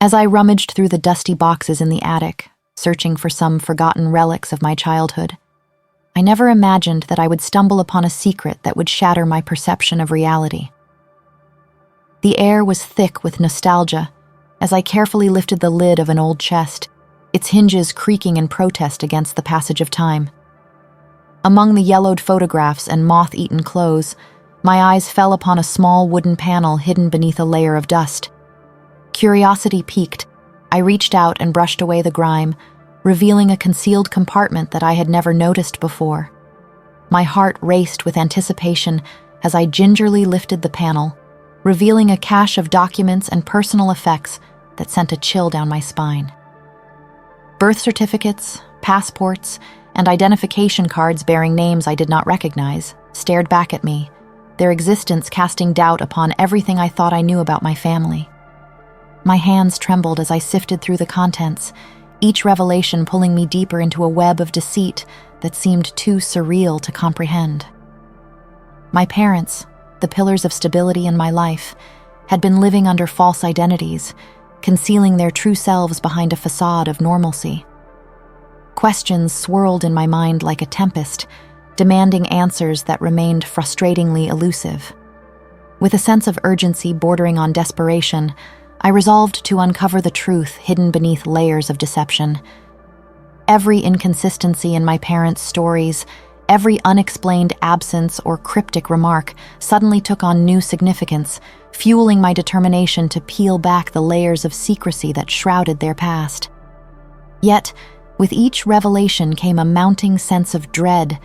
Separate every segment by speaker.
Speaker 1: As I rummaged through the dusty boxes in the attic, searching for some forgotten relics of my childhood, I never imagined that I would stumble upon a secret that would shatter my perception of reality. The air was thick with nostalgia as I carefully lifted the lid of an old chest, its hinges creaking in protest against the passage of time. Among the yellowed photographs and moth-eaten clothes, my eyes fell upon a small wooden panel hidden beneath a layer of dust. Curiosity piqued, I reached out and brushed away the grime, revealing a concealed compartment that I had never noticed before. My heart raced with anticipation as I gingerly lifted the panel, revealing a cache of documents and personal effects that sent a chill down my spine. Birth certificates, passports, and identification cards bearing names I did not recognize stared back at me, their existence casting doubt upon everything I thought I knew about my family. My hands trembled as I sifted through the contents, each revelation pulling me deeper into a web of deceit that seemed too surreal to comprehend. My parents, the pillars of stability in my life, had been living under false identities, concealing their true selves behind a facade of normalcy. Questions swirled in my mind like a tempest, demanding answers that remained frustratingly elusive. With a sense of urgency bordering on desperation, I resolved to uncover the truth hidden beneath layers of deception. Every inconsistency in my parents' stories, every unexplained absence or cryptic remark suddenly took on new significance, fueling my determination to peel back the layers of secrecy that shrouded their past. Yet, with each revelation came a mounting sense of dread,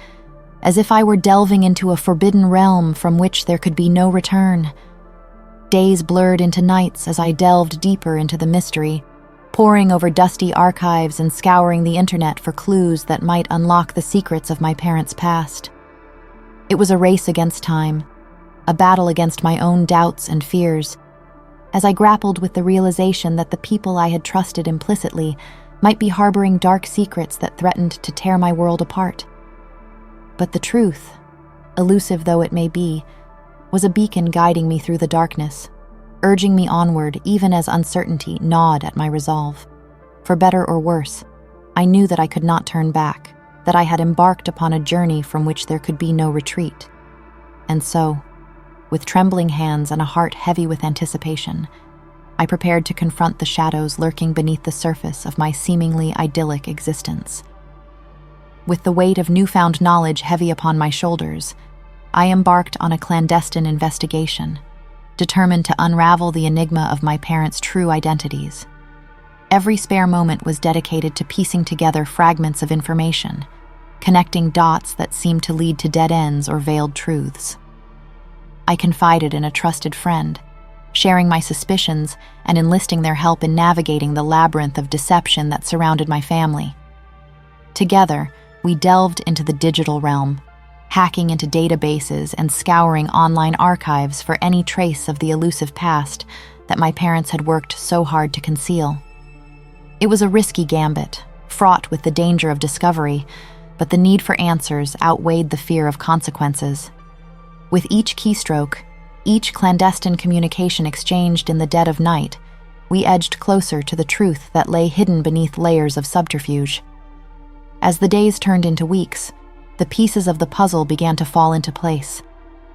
Speaker 1: as if I were delving into a forbidden realm from which there could be no return. Days blurred into nights as I delved deeper into the mystery, poring over dusty archives and scouring the internet for clues that might unlock the secrets of my parents' past. It was a race against time, a battle against my own doubts and fears, as I grappled with the realization that the people I had trusted implicitly might be harboring dark secrets that threatened to tear my world apart. But the truth, elusive though it may be, was a beacon guiding me through the darkness, urging me onward even as uncertainty gnawed at my resolve. For better or worse, I knew that I could not turn back, that I had embarked upon a journey from which there could be no retreat. And so, with trembling hands and a heart heavy with anticipation, I prepared to confront the shadows lurking beneath the surface of my seemingly idyllic existence. With the weight of newfound knowledge heavy upon my shoulders, I embarked on a clandestine investigation, determined to unravel the enigma of my parents' true identities. Every spare moment was dedicated to piecing together fragments of information, connecting dots that seemed to lead to dead ends or veiled truths. I confided in a trusted friend, sharing my suspicions and enlisting their help in navigating the labyrinth of deception that surrounded my family. Together, we delved into the digital realm, hacking into databases and scouring online archives for any trace of the elusive past that my parents had worked so hard to conceal. It was a risky gambit, fraught with the danger of discovery, but the need for answers outweighed the fear of consequences. With each keystroke, each clandestine communication exchanged in the dead of night, we edged closer to the truth that lay hidden beneath layers of subterfuge. As the days turned into weeks, the pieces of the puzzle began to fall into place,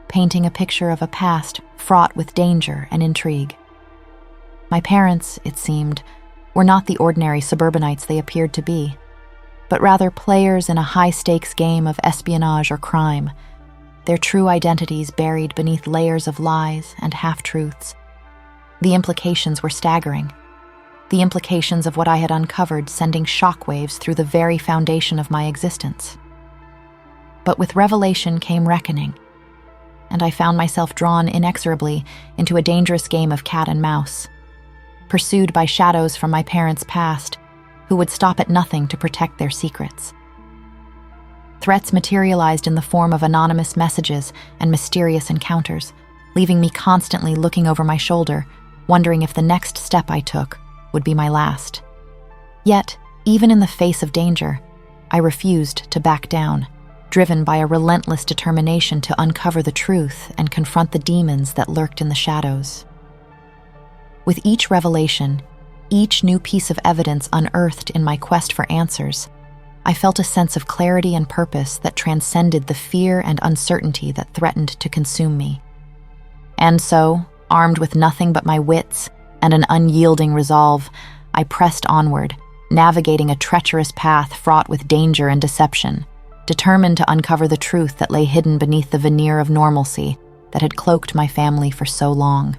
Speaker 1: painting a picture of a past fraught with danger and intrigue. My parents, it seemed, were not the ordinary suburbanites they appeared to be, but rather players in a high-stakes game of espionage or crime, their true identities buried beneath layers of lies and half-truths. The implications were staggering. The implications of what I had uncovered sending shockwaves through the very foundation of my existence. But with revelation came reckoning, and I found myself drawn inexorably into a dangerous game of cat and mouse, pursued by shadows from my parents' past who would stop at nothing to protect their secrets. Threats materialized in the form of anonymous messages and mysterious encounters, leaving me constantly looking over my shoulder, wondering if the next step I took would be my last. Yet, even in the face of danger, I refused to back down, driven by a relentless determination to uncover the truth and confront the demons that lurked in the shadows. With each revelation, each new piece of evidence unearthed in my quest for answers, I felt a sense of clarity and purpose that transcended the fear and uncertainty that threatened to consume me. And so, armed with nothing but my wits and an unyielding resolve, I pressed onward, navigating a treacherous path fraught with danger and deception, determined to uncover the truth that lay hidden beneath the veneer of normalcy that had cloaked my family for so long.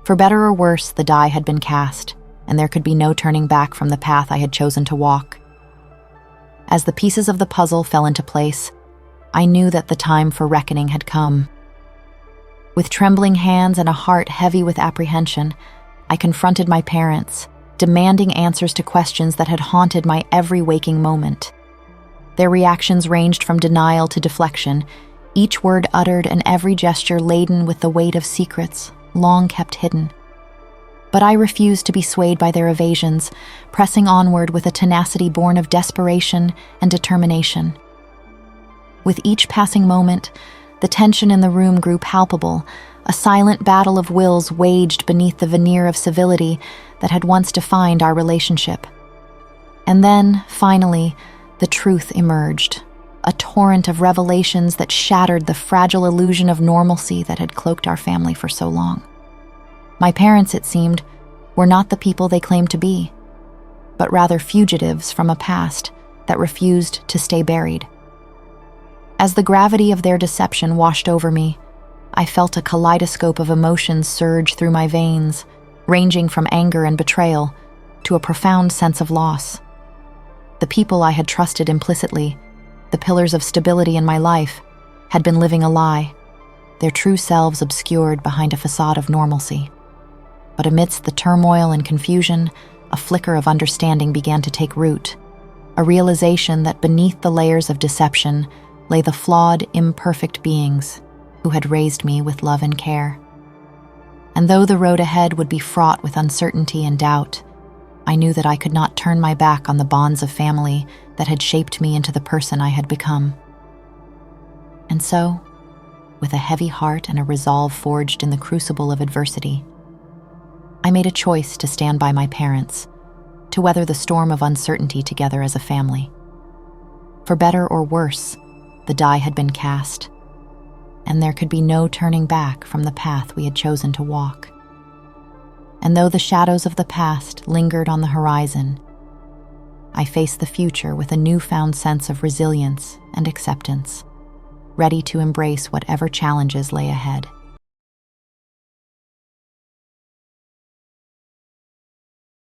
Speaker 1: For better or worse, the die had been cast, and there could be no turning back from the path I had chosen to walk. As the pieces of the puzzle fell into place, I knew that the time for reckoning had come. With trembling hands and a heart heavy with apprehension, I confronted my parents, demanding answers to questions that had haunted my every waking moment. Their reactions ranged from denial to deflection, each word uttered and every gesture laden with the weight of secrets long kept hidden. But I refused to be swayed by their evasions, pressing onward with a tenacity born of desperation and determination. With each passing moment, the tension in the room grew palpable, a silent battle of wills waged beneath the veneer of civility that had once defined our relationship. And then, finally, the truth emerged, a torrent of revelations that shattered the fragile illusion of normalcy that had cloaked our family for so long. My parents, it seemed, were not the people they claimed to be, but rather fugitives from a past that refused to stay buried. As the gravity of their deception washed over me, I felt a kaleidoscope of emotions surge through my veins, ranging from anger and betrayal to a profound sense of loss. The people I had trusted implicitly, the pillars of stability in my life, had been living a lie, their true selves obscured behind a facade of normalcy. But amidst the turmoil and confusion, a flicker of understanding began to take root, a realization that beneath the layers of deception lay the flawed, imperfect beings who had raised me with love and care. And though the road ahead would be fraught with uncertainty and doubt, I knew that I could not turn my back on the bonds of family that had shaped me into the person I had become. And so, with a heavy heart and a resolve forged in the crucible of adversity, I made a choice to stand by my parents, to weather the storm of uncertainty together as a family. For better or worse, the die had been cast, and there could be no turning back from the path we had chosen to walk. And though the shadows of the past lingered on the horizon, I faced the future with a newfound sense of resilience and acceptance, ready to embrace whatever challenges lay ahead.